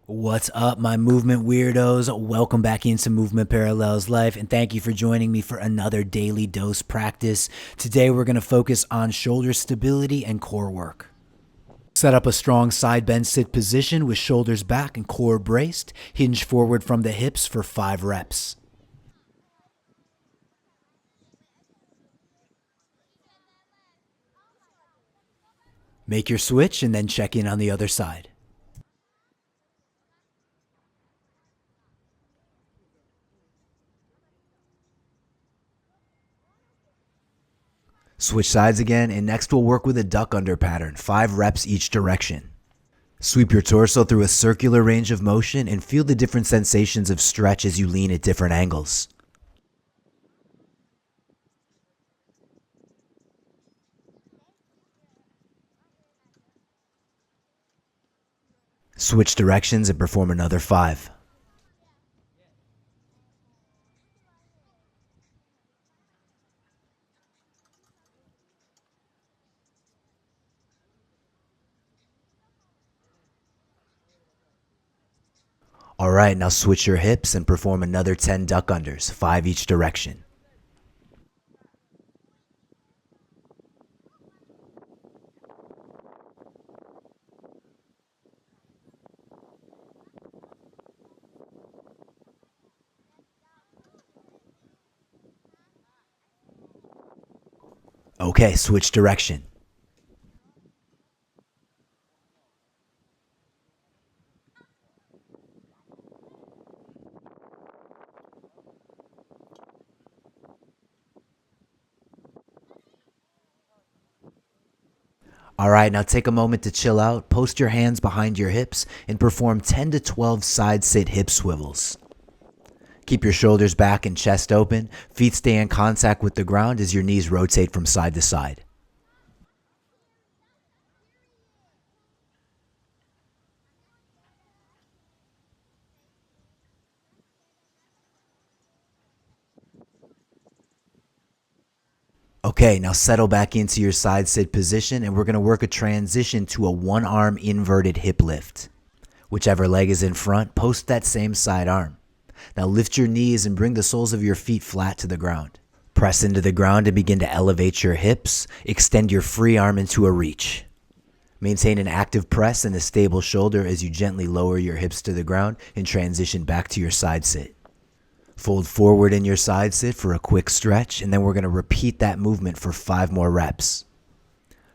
What's up, my movement weirdos? Welcome back into Movement Parallels Life, and thank you for joining me for another daily dose practice. Today, we're going to focus on shoulder stability and core work. Set up a strong side bend sit position with shoulders back and core braced. Hinge forward from the hips for 5 reps. Make your switch and then check in on the other side. Switch sides again, and next we'll work with a duck under pattern, 5 reps each direction. Sweep your torso through a circular range of motion and feel the different sensations of stretch as you lean at different angles. Switch directions and perform another 5. Alright, now switch your hips and perform another 10 duck unders, 5 each direction. Okay, switch direction. Alright, now take a moment to chill out, post your hands behind your hips, and perform 10 to 12 side sit hip swivels. Keep your shoulders back and chest open, feet stay in contact with the ground as your knees rotate from side to side. Okay, now settle back into your side sit position, and we're going to work a transition to a one-arm inverted hip lift. Whichever leg is in front, post that same side arm. Now lift your knees and bring the soles of your feet flat to the ground. Press into the ground and begin to elevate your hips. Extend your free arm into a reach. Maintain an active press and a stable shoulder as you gently lower your hips to the ground and transition back to your side sit. Fold forward in your side sit for a quick stretch, and then we're going to repeat that movement for 5 more reps.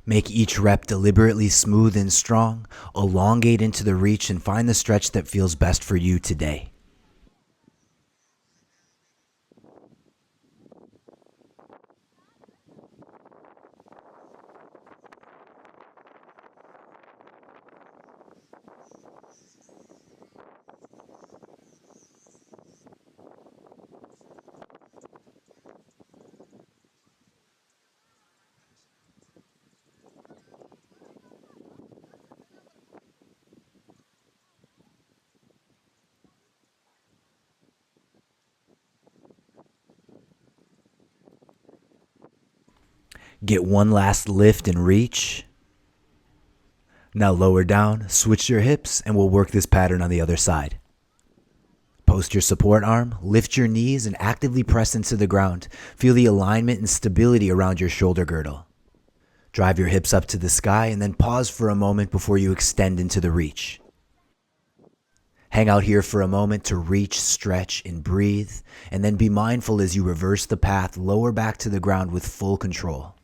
Make each rep deliberately smooth and strong. Elongate into the reach and find the stretch that feels best for you today. Get one last lift and reach. Now lower down, switch your hips, and we'll work this pattern on the other side. Post your support arm, lift your knees, and actively press into the ground. Feel the alignment and stability around your shoulder girdle. Drive your hips up to the sky and then pause for a moment before you extend into the reach. Hang out here for a moment to reach, stretch, and breathe, and then be mindful as you reverse the path, lower back to the ground with full control.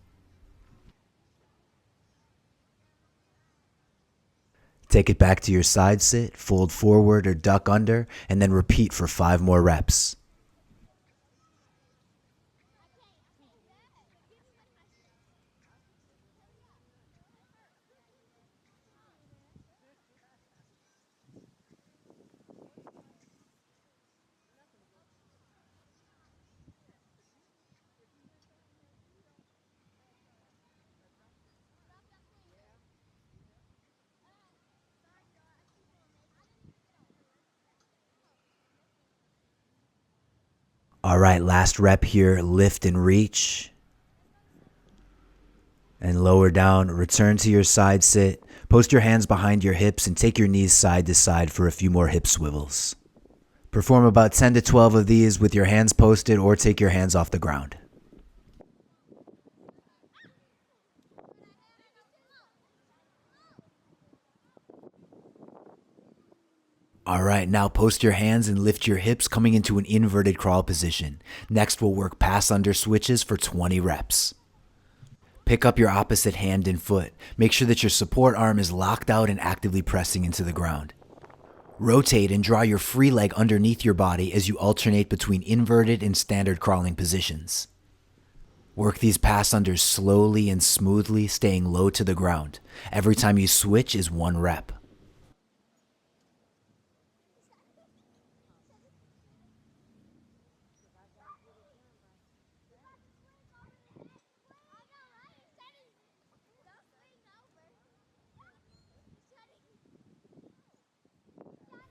Take it back to your side sit, fold forward or duck under, and then repeat for 5 more reps. All right, last rep here, lift and reach. And lower down, return to your side sit, post your hands behind your hips, and take your knees side to side for a few more hip swivels. Perform about 10 to 12 of these with your hands posted or take your hands off the ground. Alright, now post your hands and lift your hips, coming into an inverted crawl position. Next, we'll work pass under switches for 20 reps. Pick up your opposite hand and foot. Make sure that your support arm is locked out and actively pressing into the ground. Rotate and draw your free leg underneath your body as you alternate between inverted and standard crawling positions. Work these pass unders slowly and smoothly, staying low to the ground. Every time you switch is 1 rep.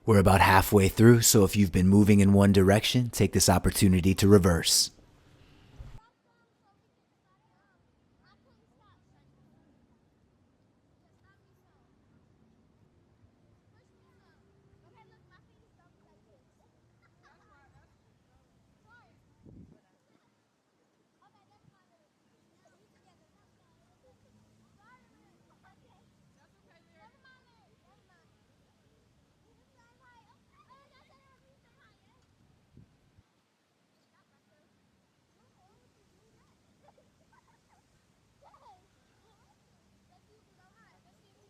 We're about halfway through, so if you've been moving in one direction, take this opportunity to reverse.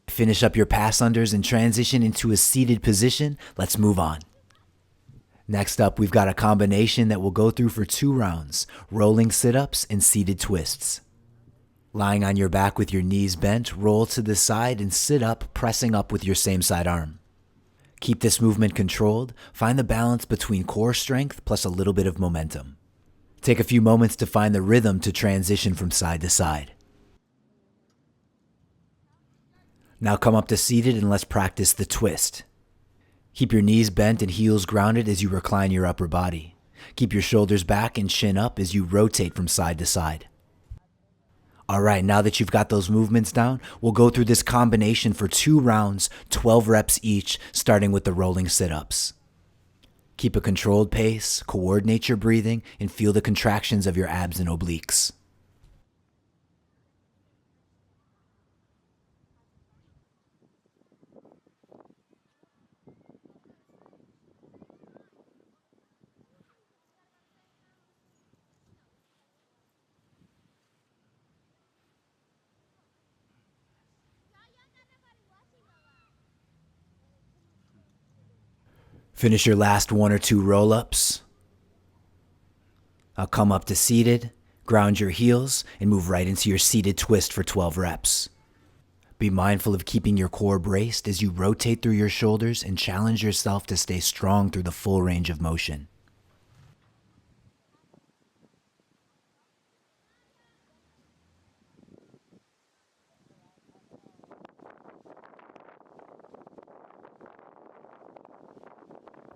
Finish up your pass unders and transition into a seated position. Let's move on. Next up, we've got a combination that we'll go through for 2 rounds, rolling sit-ups and seated twists. Lying on your back with your knees bent, roll to the side and sit up, pressing up with your same side arm. Keep this movement controlled. Find the balance between core strength plus a little bit of momentum. Take a few moments to find the rhythm to transition from side to side. Now come up to seated and let's practice the twist. Keep your knees bent and heels grounded as you recline your upper body. Keep your shoulders back and chin up as you rotate from side to side. Alright, now that you've got those movements down, we'll go through this combination for 2 rounds, 12 reps each, starting with the rolling sit-ups. Keep a controlled pace, coordinate your breathing, and feel the contractions of your abs and obliques. Finish your last 1 or 2 roll-ups. I'll come up to seated, ground your heels, and move right into your seated twist for 12 reps. Be mindful of keeping your core braced as you rotate through your shoulders and challenge yourself to stay strong through the full range of motion.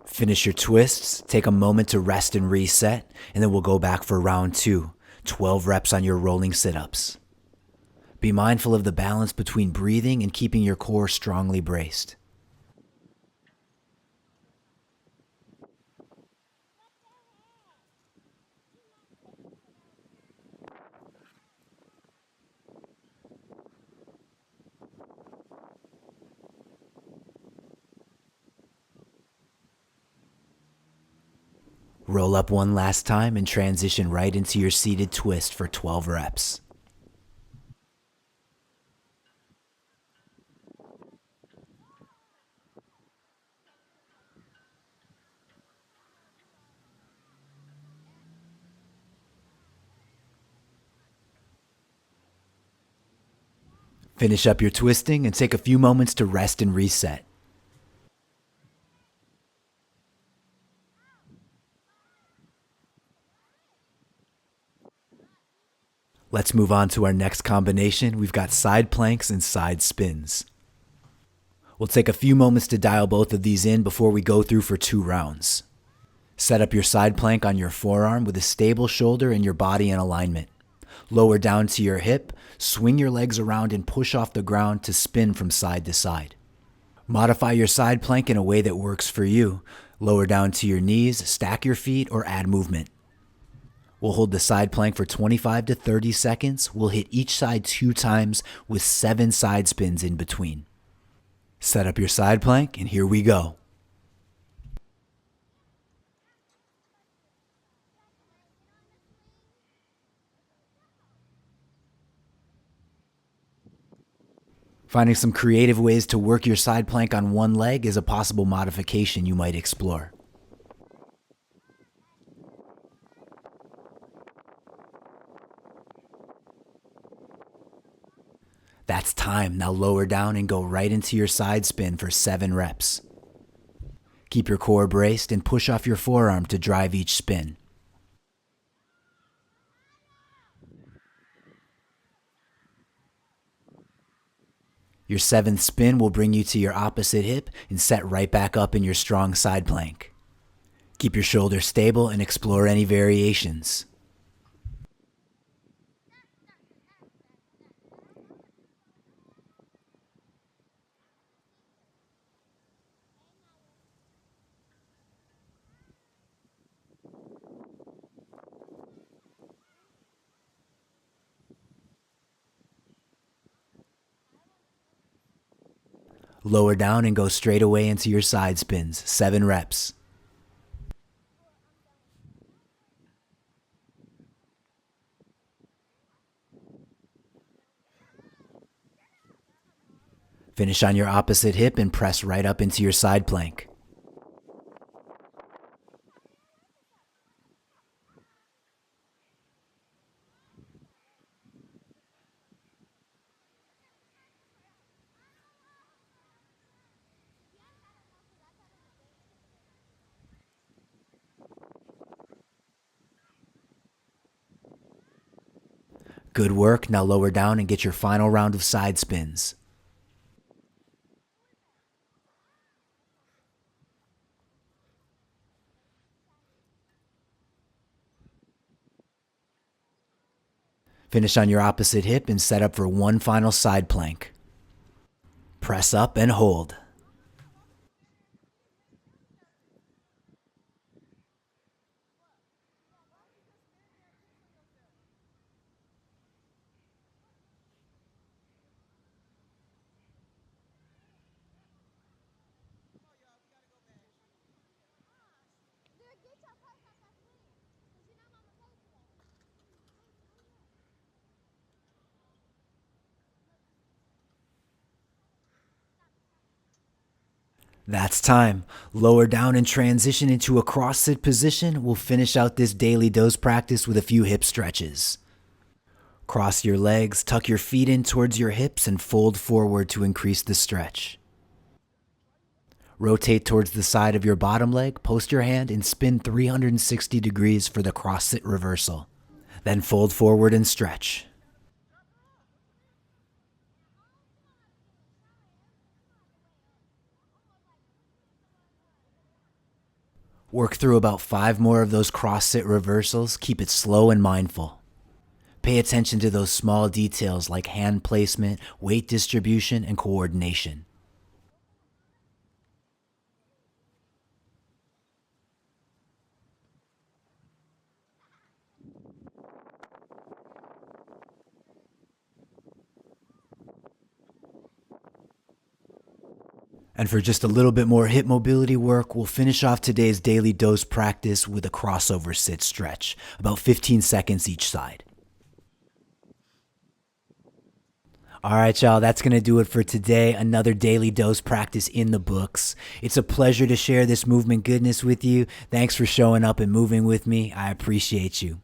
Finish your twists, take a moment to rest and reset, and then we'll go back for round 2, 12 reps on your rolling sit-ups. Be mindful of the balance between breathing and keeping your core strongly braced. Roll up one last time and transition right into your seated twist for 12 reps. Finish up your twisting and take a few moments to rest and reset. Let's move on to our next combination. We've got side planks and side spins. We'll take a few moments to dial both of these in before we go through for 2 rounds. Set up your side plank on your forearm with a stable shoulder and your body in alignment. Lower down to your hip, swing your legs around and push off the ground to spin from side to side. Modify your side plank in a way that works for you. Lower down to your knees, stack your feet, or add movement. We'll hold the side plank for 25 to 30 seconds. We'll hit each side 2 times with 7 side spins in between. Set up your side plank, and here we go. Finding some creative ways to work your side plank on one leg is a possible modification you might explore. That's time. Now lower down and go right into your side spin for 7 reps. Keep your core braced and push off your forearm to drive each spin. Your 7th spin will bring you to your opposite hip and set right back up in your strong side plank. Keep your shoulders stable and explore any variations. Lower down and go straight away into your side spins, 7 reps. Finish on your opposite hip and press right up into your side plank. Good work. Now lower down and get your final round of side spins. Finish on your opposite hip and set up for one final side plank. Press up and hold. That's time. Lower down and transition into a cross-sit position. We'll finish out this daily dose practice with a few hip stretches. Cross your legs, tuck your feet in towards your hips, and fold forward to increase the stretch. Rotate towards the side of your bottom leg, post your hand, and spin 360 degrees for the cross-sit reversal. Then fold forward and stretch. Work through about 5 more of those cross-sit reversals. Keep it slow and mindful. Pay attention to those small details like hand placement, weight distribution, and coordination. And for just a little bit more hip mobility work, we'll finish off today's daily dose practice with a crossover sit stretch, about 15 seconds each side. All right, y'all, that's going to do it for today. Another daily dose practice in the books. It's a pleasure to share this movement goodness with you. Thanks for showing up and moving with me. I appreciate you.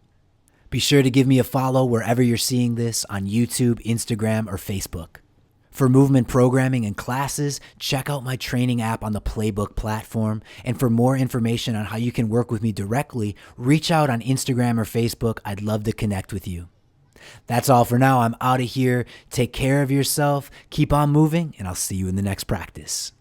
Be sure to give me a follow wherever you're seeing this on YouTube, Instagram, or Facebook. For movement programming and classes, check out my training app on the Playbook platform. And for more information on how you can work with me directly, reach out on Instagram or Facebook. I'd love to connect with you. That's all for now. I'm out of here. Take care of yourself, keep on moving, and I'll see you in the next practice.